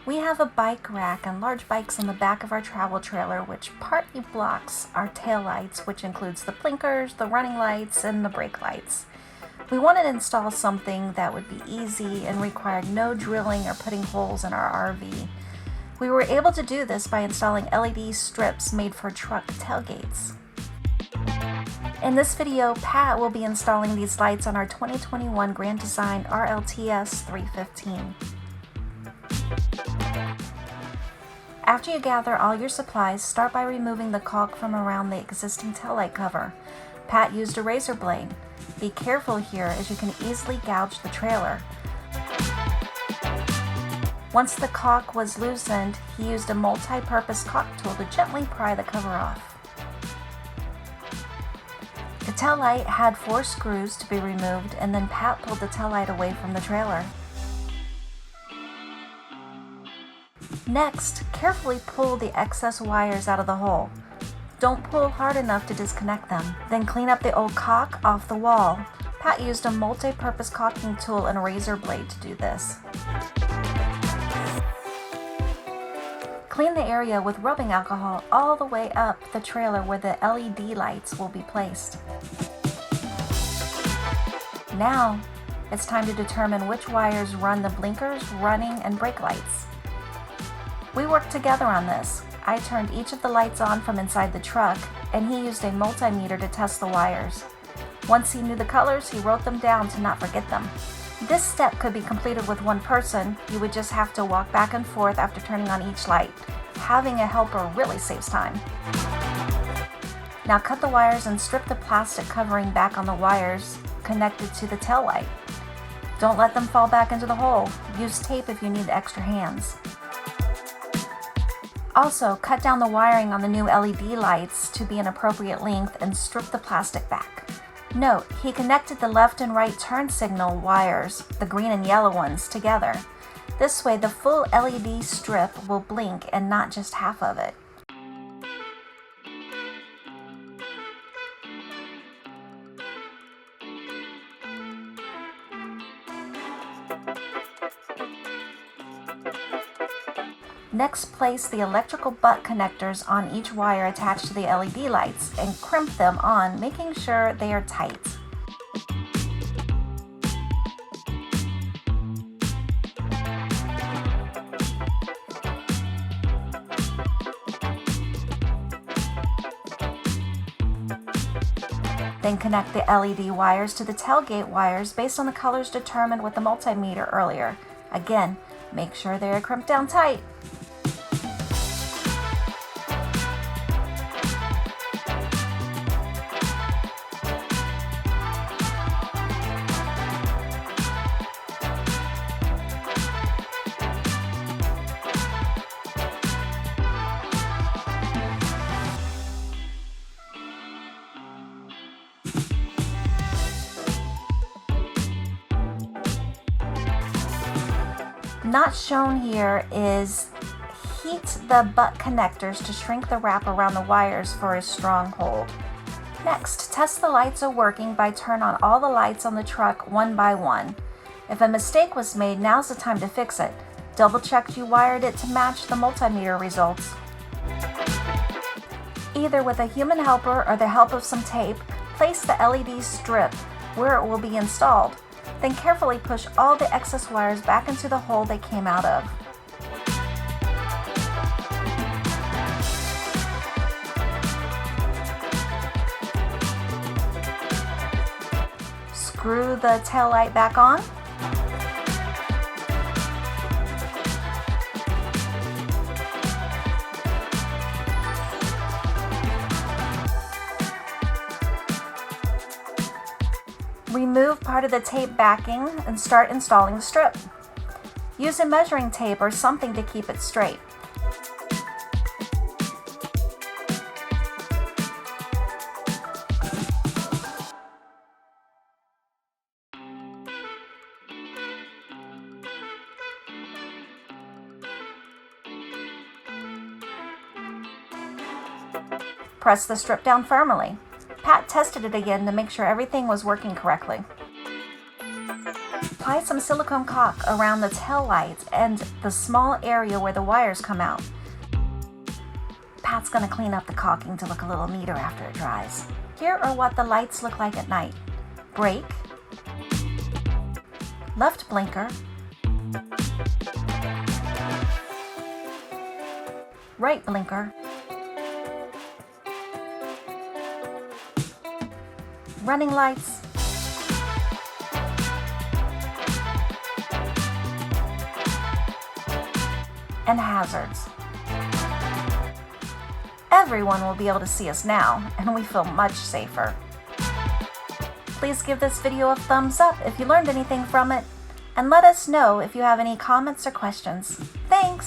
We have a bike rack and large bikes in the back of our travel trailer, which partly blocks our tail lights, which includes the blinkers, the running lights, and the brake lights. We wanted to install something that would be easy and required no drilling or putting holes in our RV. We were able to do this by installing LED strips made for truck tailgates. In this video, Pat will be installing these lights on our 2021 Grand Design RLTS 315. After you gather all your supplies, start by removing the caulk from around the existing taillight cover. Pat used a razor blade. Be careful here as you can easily gouge the trailer. Once the caulk was loosened, he used a multi-purpose caulk tool to gently pry the cover off. The tail light had 4 screws to be removed, and then Pat pulled the tail light away from the trailer. Next, carefully pull the excess wires out of the hole. Don't pull hard enough to disconnect them. Then clean up the old caulk off the wall. Pat used a multi-purpose caulking tool and a razor blade to do this. Clean the area with rubbing alcohol all the way up the trailer where the LED lights will be placed. Now, it's time to determine which wires run the blinkers, running, and brake lights. We worked together on this. I turned each of the lights on from inside the truck, and he used a multimeter to test the wires. Once he knew the colors, he wrote them down to not forget them. This step could be completed with one person. You would just have to walk back and forth after turning on each light. Having a helper really saves time. Now cut the wires and strip the plastic covering back on the wires connected to the tail light. Don't let them fall back into the hole. Use tape if you need extra hands. Also, cut down the wiring on the new LED lights to be an appropriate length and strip the plastic back. Note, he connected the left and right turn signal wires, the green and yellow ones, together. This way the full LED strip will blink and not just half of it. Next, place the electrical butt connectors on each wire attached to the LED lights and crimp them on, making sure they are tight. Then connect the LED wires to the tailgate wires based on the colors determined with the multimeter earlier. Again, make sure they are crimped down tight. Not shown here is heat the butt connectors to shrink the wrap around the wires for a strong hold. Next, test the lights are working by turn on all the lights on the truck one by one. If a mistake was made, now's the time to fix it. Double check you wired it to match the multimeter results. Either with a human helper or the help of some tape, place the LED strip where it will be installed. Then carefully push all the excess wires back into the hole they came out of. Screw the tail light back on. Remove part of the tape backing and start installing the strip. Use a measuring tape or something to keep it straight. Press the strip down firmly. Pat tested it again to make sure everything was working correctly. Apply Apply some silicone caulk around the tail lights and the small area where the wires come out. Pat's gonna clean up the caulking to look a little neater after it dries. Here are what the lights look like at night. Brake, left blinker, right blinker, running lights, and hazards. Everyone will be able to see us now, and we feel much safer. Please give this video a thumbs up if you learned anything from it, and let us know if you have any comments or questions. Thanks!